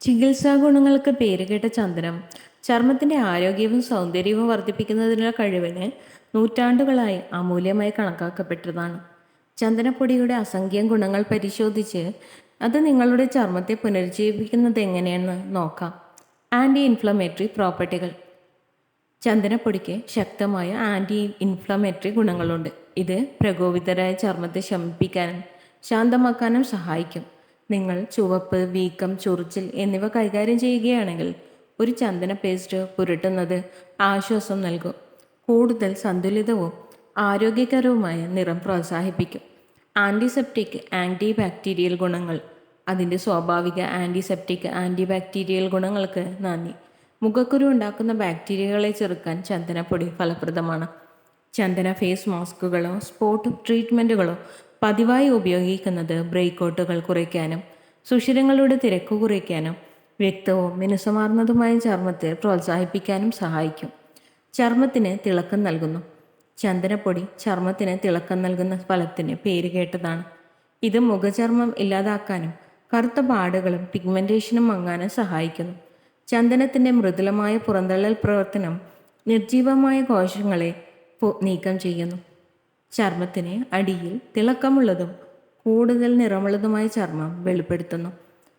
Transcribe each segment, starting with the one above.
ചികിത്സാ ഗുണങ്ങൾക്ക് പേരുകേട്ട ചന്ദനം ചർമ്മത്തിന്റെ ആരോഗ്യവും സൗന്ദര്യവും വർദ്ധിപ്പിക്കുന്നതിനുള്ള കഴിവിന് നൂറ്റാണ്ടുകളായി അമൂല്യമായി കണക്കാക്കപ്പെട്ടതാണ്. ചന്ദനപ്പൊടിയുടെ അസംഖ്യം ഗുണങ്ങൾ പരിശോധിച്ച് അത് നിങ്ങളുടെ ചർമ്മത്തെ പുനരുജ്ജീവിപ്പിക്കുന്നത് എങ്ങനെയെന്ന് നോക്കാം. ആൻറ്റി ഇൻഫ്ലമേറ്ററി പ്രോപ്പർട്ടികൾ. ചന്ദനപ്പൊടിക്ക് ശക്തമായ ആൻറ്റി ഇൻഫ്ലമേറ്ററി ഗുണങ്ങളുണ്ട്. ഇത് പ്രകോപിതരായ ചർമ്മത്തെ ശമിപ്പിക്കാനും ശാന്തമാക്കാനും സഹായിക്കും. നിങ്ങൾ ചുവപ്പ്, വീക്കം, ചൊറിച്ചിൽ എന്നിവ കൈകാര്യം ചെയ്യുകയാണെങ്കിൽ ഒരു ചന്ദന പേസ്റ്റ് പുരട്ടുന്നത് ആശ്വാസം നൽകും. കൂടുതൽ സന്തുലിതവും ആരോഗ്യകരവുമായ നിറം പ്രോത്സാഹിപ്പിക്കും. ആൻറ്റിസെപ്റ്റിക്, ആൻറ്റി ബാക്ടീരിയൽ ഗുണങ്ങൾ. അതിൻ്റെ സ്വാഭാവിക ആൻറ്റിസെപ്റ്റിക്, ആൻറ്റി ബാക്ടീരിയൽ ഗുണങ്ങൾക്ക് നന്ദി. മുഖക്കുരു ഉണ്ടാക്കുന്ന ബാക്ടീരിയകളെ ചെറുക്കാൻ ചന്ദനപ്പൊടി ഫലപ്രദമാണ്. ചന്ദന ഫേസ് മാസ്കുകളോ സ്പോട്ട് ട്രീറ്റ്മെൻറ്റുകളോ പതിവായി ഉപയോഗിക്കുന്നത് ബ്രേക്കൗട്ടുകൾ കുറയ്ക്കാനും സുഷിരങ്ങളുടെ തിരക്ക് കുറയ്ക്കാനും വ്യക്തവും മിനുസമാർന്നതുമായ ചർമ്മത്തെ പ്രോത്സാഹിപ്പിക്കാനും സഹായിക്കും. ചർമ്മത്തിന് തിളക്കം നൽകുന്നു. ചന്ദനപ്പൊടി ചർമ്മത്തിന് തിളക്കം നൽകുന്ന ഫലത്തിന് പേരുകേട്ടതാണ്. ഇത് മുഖചർമ്മം ഇല്ലാതാക്കാനും കറുത്ത പാടുകളും പിഗ്മെൻറ്റേഷനും മങ്ങാനും സഹായിക്കുന്നു. ചന്ദനത്തിൻ്റെ മൃദുലമായ പുറന്തള്ളൽ പ്രവർത്തനം നിർജീവമായ കോശങ്ങളെ നീക്കം ചെയ്യുന്നു. ചർമ്മത്തിന് അടിയിൽ തിളക്കമുള്ളതും കൂടുതൽ നിറമുള്ളതുമായ ചർമ്മം വെളിപ്പെടുത്തുന്നു.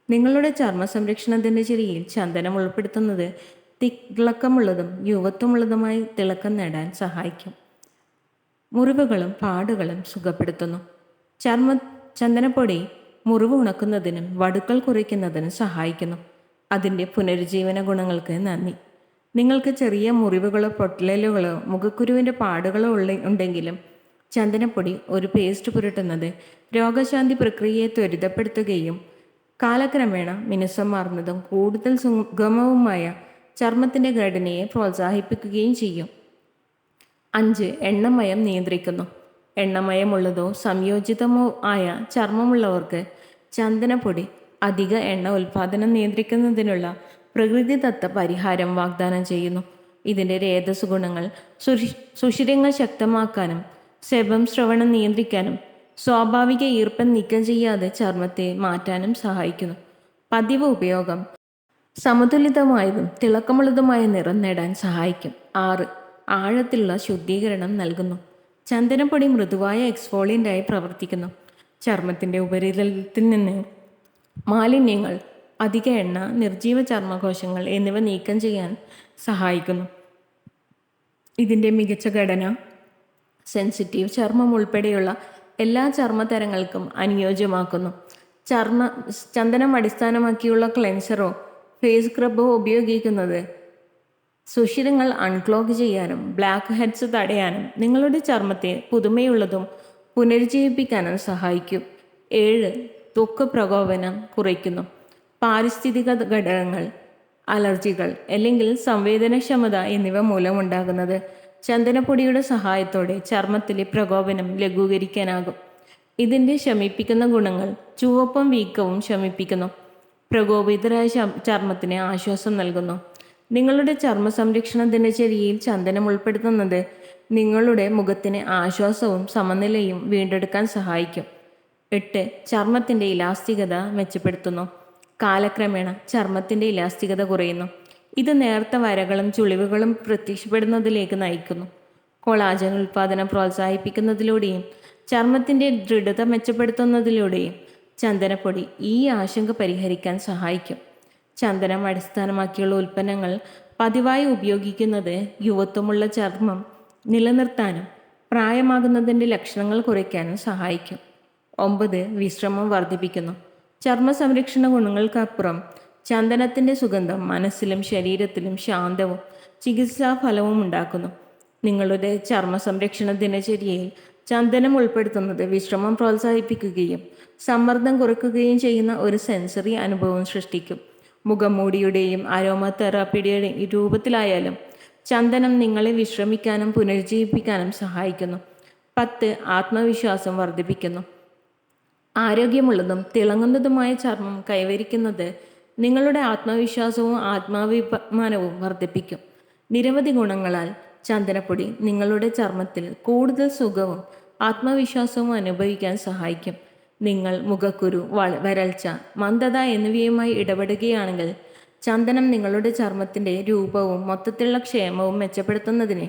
നിങ്ങളുടെ ചർമ്മ സംരക്ഷണത്തിൻ്റെ ചെറിയിൽ ചന്ദനം ഉൾപ്പെടുത്തുന്നത് തിളക്കമുള്ളതും യുവത്വമുള്ളതുമായി തിളക്കം നേടാൻ സഹായിക്കും. മുറിവുകളും പാടുകളും സുഖപ്പെടുത്തുന്നു. ചന്ദനപ്പൊടി മുറിവ് ഉണക്കുന്നതിനും വടുക്കൾ കുറയ്ക്കുന്നതിനും സഹായിക്കുന്നു. അതിൻ്റെ പുനരുജ്ജീവന ഗുണങ്ങൾക്ക് നന്ദി. നിങ്ങൾക്ക് ചെറിയ മുറിവുകളോ പൊട്ടലുകളോ മുഖക്കുരുവിൻ്റെ പാടുകളോ ഉണ്ടെങ്കിലും ചന്ദനപ്പൊടി ഒരു പേസ്റ്റ് പുരട്ടുന്നത് രോഗശാന്തി പ്രക്രിയയെ ത്വരിതപ്പെടുത്തുകയും കാലക്രമേണ മിനുസമാർന്നതും കൂടുതൽ സുഗമവുമായ ചർമ്മത്തിൻ്റെ ഘടനയെ പ്രോത്സാഹിപ്പിക്കുകയും ചെയ്യും. 5. എണ്ണമയം നിയന്ത്രിക്കുന്നു. എണ്ണമയമുള്ളതോ സംയോജിതമോ ആയ ചർമ്മമുള്ളവർക്ക് ചന്ദനപ്പൊടി അധിക എണ്ണ ഉൽപ്പാദനം നിയന്ത്രിക്കുന്നതിനുള്ള പ്രകൃതിദത്ത പരിഹാരം വാഗ്ദാനം ചെയ്യുന്നു. ഇതിൻ്റെ രേതസ് ഗുണങ്ങൾ സുഷിരങ്ങൾ ശക്തമാക്കാനും സെബം ശ്രവണം നിയന്ത്രിക്കാനും സ്വാഭാവിക ഈർപ്പം നീക്കം ചെയ്യാതെ ചർമ്മത്തെ മാറ്റാനും സഹായിക്കുന്നു. പതിവ് ഉപയോഗം സമതുലിതമായതും തിളക്കമുള്ളതുമായ നിറം നേടാൻ സഹായിക്കും. 6. ആഴത്തിലുള്ള ശുദ്ധീകരണം നൽകുന്നു. ചന്ദനപ്പൊടി മൃദുവായ എക്സ്ഫോളിയൻ്റായി പ്രവർത്തിക്കുന്നു. ചർമ്മത്തിൻ്റെ ഉപരിതലത്തിൽ നിന്ന് മാലിന്യങ്ങൾ, അധിക എണ്ണ, നിർജീവ ചർമ്മകോശങ്ങൾ എന്നിവ നീക്കം ചെയ്യാൻ സഹായിക്കുന്നു. ഇതിൻ്റെ മികച്ച ഘടന സെൻസിറ്റീവ് ചർമ്മം ഉൾപ്പെടെയുള്ള എല്ലാ ചർമ്മതരങ്ങൾക്കും അനുയോജ്യമാക്കുന്നു. ചന്ദനം അടിസ്ഥാനമാക്കിയുള്ള ക്ലെൻസറോ ഫേസ് സ്ക്രബോ ഉപയോഗിക്കുന്നത് സുഷിരങ്ങൾ അൺക്ലോഗ് ചെയ്യാനും ബ്ലാക്ക് ഹെഡ്സ് തടയാനും നിങ്ങളുടെ ചർമ്മത്തെ പുതുമയുള്ളതും പുനരുജ്ജീവിപ്പിക്കാനും സഹായിക്കും. 7. ത്വക്ക് പ്രകോപനം കുറയ്ക്കുന്നു. പാരിസ്ഥിതിക ഘടകങ്ങൾ, അലർജികൾ അല്ലെങ്കിൽ സംവേദനക്ഷമത എന്നിവ മൂലമുണ്ടാകുന്നത് ചന്ദനപ്പൊടിയുടെ സഹായത്തോടെ ചർമ്മത്തിലെ പ്രകോപനം ലഘൂകരിക്കാനാകും. ഇതിൻ്റെ ശമിപ്പിക്കുന്ന ഗുണങ്ങൾ ചുവപ്പും വീക്കവും ശമിപ്പിക്കുന്നു. പ്രകോപിതരായ ചർമ്മത്തിന് ആശ്വാസം നൽകുന്നു. നിങ്ങളുടെ ചർമ്മ സംരക്ഷണ ദിനചര്യയിൽ ചന്ദനം ഉൾപ്പെടുത്തുന്നത് നിങ്ങളുടെ മുഖത്തിന് ആശ്വാസവും സമനിലയും വീണ്ടെടുക്കാൻ സഹായിക്കും. 8. ചർമ്മത്തിൻ്റെ ഇലാസ്തികത മെച്ചപ്പെടുത്തുന്നു. കാലക്രമേണ ചർമ്മത്തിൻ്റെ ഇലാസ്തികത കുറയുന്നു. ഇത് നേർത്ത വരകളും ചുളിവുകളും പ്രത്യക്ഷപ്പെടുന്നതിലേക്ക് നയിക്കുന്നു. കൊളാജൻ ഉൽപ്പാദനം പ്രോത്സാഹിപ്പിക്കുന്നതിലൂടെയും ചർമ്മത്തിൻ്റെ ദൃഢത മെച്ചപ്പെടുത്തുന്നതിലൂടെയും ചന്ദനപ്പൊടി ഈ ആശങ്ക പരിഹരിക്കാൻ സഹായിക്കും. ചന്ദനം അടിസ്ഥാനമാക്കിയുള്ള ഉൽപ്പന്നങ്ങൾ പതിവായി ഉപയോഗിക്കുന്നത് യുവത്വമുള്ള ചർമ്മം നിലനിർത്താനും പ്രായമാകുന്നതിൻ്റെ ലക്ഷണങ്ങൾ കുറയ്ക്കാനും സഹായിക്കും. 9. വിശ്രമം വർദ്ധിപ്പിക്കുന്നു. ചർമ്മ സംരക്ഷണ ഗുണങ്ങൾക്കപ്പുറം ചന്ദനത്തിൻ്റെ സുഗന്ധം മനസ്സിലും ശരീരത്തിലും ശാന്തവും ചികിത്സാഫലവും ഉണ്ടാക്കുന്നു. നിങ്ങളുടെ ചർമ്മ സംരക്ഷണ ദിനചര്യയിൽ ചന്ദനം ഉൾപ്പെടുത്തുന്നത് വിശ്രമം പ്രോത്സാഹിപ്പിക്കുകയും സമ്മർദ്ദം കുറയ്ക്കുകയും ചെയ്യുന്ന ഒരു സെൻസറി അനുഭവം സൃഷ്ടിക്കും. മുഖംമൂടിയുടെയും അരോമ തെറാപ്പിയുടെയും രൂപത്തിലായാലും ചന്ദനം നിങ്ങളെ വിശ്രമിക്കാനും പുനരുജ്ജീവിപ്പിക്കാനും സഹായിക്കുന്നു. 10. ആത്മവിശ്വാസം വർദ്ധിപ്പിക്കുന്നു. ആരോഗ്യമുള്ളതും തിളങ്ങുന്നതുമായ ചർമ്മം കൈവരിക്കുന്നത് നിങ്ങളുടെ ആത്മവിശ്വാസവും ആത്മാഭിമാനവും വർദ്ധിപ്പിക്കും. നിരവധി ഗുണങ്ങളാൽ ചന്ദനപ്പൊടി നിങ്ങളുടെ ചർമ്മത്തിൽ കൂടുതൽ സുഖവും ആത്മവിശ്വാസവും അനുഭവിക്കാൻ സഹായിക്കും. നിങ്ങൾ മുഖക്കുരു, വരൾച്ച, മന്ദത എന്നിവയുമായി ഇടപെടുകയാണെങ്കിൽ ചന്ദനം നിങ്ങളുടെ ചർമ്മത്തിൻ്റെ രൂപവും മൊത്തത്തിലുള്ള ക്ഷേമവും മെച്ചപ്പെടുത്തുന്നതിന്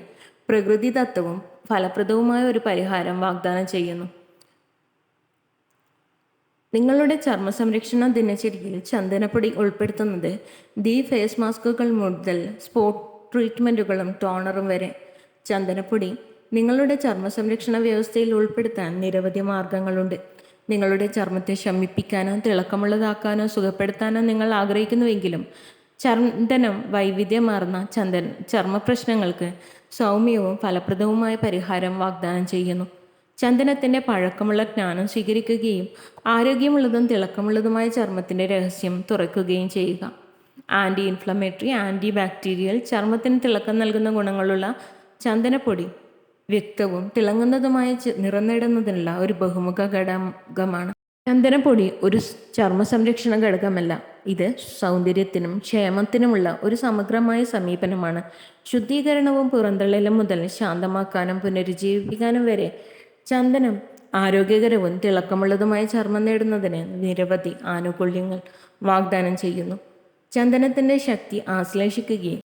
പ്രകൃതിദത്തവും ഫലപ്രദവുമായ ഒരു പരിഹാരം വാഗ്ദാനം ചെയ്യുന്നു. നിങ്ങളുടെ ചർമ്മ സംരക്ഷണ ദിനചര്യയിൽ ചന്ദനപ്പൊടി ഉൾപ്പെടുത്തുന്നത് ഫേസ് മാസ്കുകൾ മുതൽ സ്പോട്ട് ട്രീറ്റ്മെൻറ്റുകളും ടോണറും വരെ. ചന്ദനപ്പൊടി നിങ്ങളുടെ ചർമ്മ സംരക്ഷണ വ്യവസ്ഥയിൽ ഉൾപ്പെടുത്താൻ നിരവധി മാർഗങ്ങളുണ്ട്. നിങ്ങളുടെ ചർമ്മത്തെ ശമിപ്പിക്കാനോ തിളക്കമുള്ളതാക്കാനോ സുഖപ്പെടുത്താനോ നിങ്ങൾ ആഗ്രഹിക്കുന്നുവെങ്കിലും ചന്ദനം വൈവിധ്യമാർന്ന ചർമ്മ പ്രശ്നങ്ങൾക്ക് സൗമ്യവും ഫലപ്രദവുമായ പരിഹാരം വാഗ്ദാനം ചെയ്യുന്നു. ചന്ദനത്തിൻ്റെ പഴക്കമുള്ള ജ്ഞാനം സ്വീകരിക്കുകയും ആരോഗ്യമുള്ളതും തിളക്കമുള്ളതുമായ ചർമ്മത്തിൻ്റെ രഹസ്യം തുറക്കുകയും ചെയ്യുക. ആൻറ്റി ഇൻഫ്ലമേറ്ററി, ആൻറ്റി ബാക്ടീരിയൽ, ചർമ്മത്തിന് തിളക്കം നൽകുന്ന ഗുണങ്ങളുള്ള ചന്ദനപ്പൊടി വ്യക്തവും തിളങ്ങുന്നതുമായ നിറം നേടുന്നതിനുള്ള ഒരു ബഹുമുഖ ഘടകമാണ്. ചന്ദനപ്പൊടി ഒരു ചർമ്മ സംരക്ഷണ ഘടകമല്ല, ഇത് സൗന്ദര്യത്തിനും ക്ഷേമത്തിനുമുള്ള ഒരു സമഗ്രമായ സമീപനമാണ്. ശുദ്ധീകരണവും പുറന്തള്ളലും മുതൽ ശാന്തമാക്കാനും പുനരുജ്ജീവിപ്പിക്കാനും വരെ ചന്ദനം ആരോഗ്യകരവും തിളക്കമുള്ളതുമായ ചർമ്മം നേടുന്നതിന് നിരവധി ആനുകൂല്യങ്ങൾ വാഗ്ദാനം ചെയ്യുന്നു. ചന്ദനത്തിൻ്റെ ശക്തി ആശ്ലേഷിക്കുകയും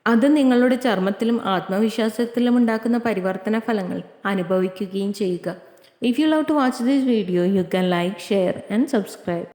അത് നിങ്ങളുടെ ചർമ്മത്തിലും ആത്മവിശ്വാസത്തിലും ഉണ്ടാക്കുന്ന പരിവർത്തന ഫലങ്ങൾ അനുഭവിക്കുകയും ചെയ്യുക. If you love to watch this video, you can like, share and subscribe.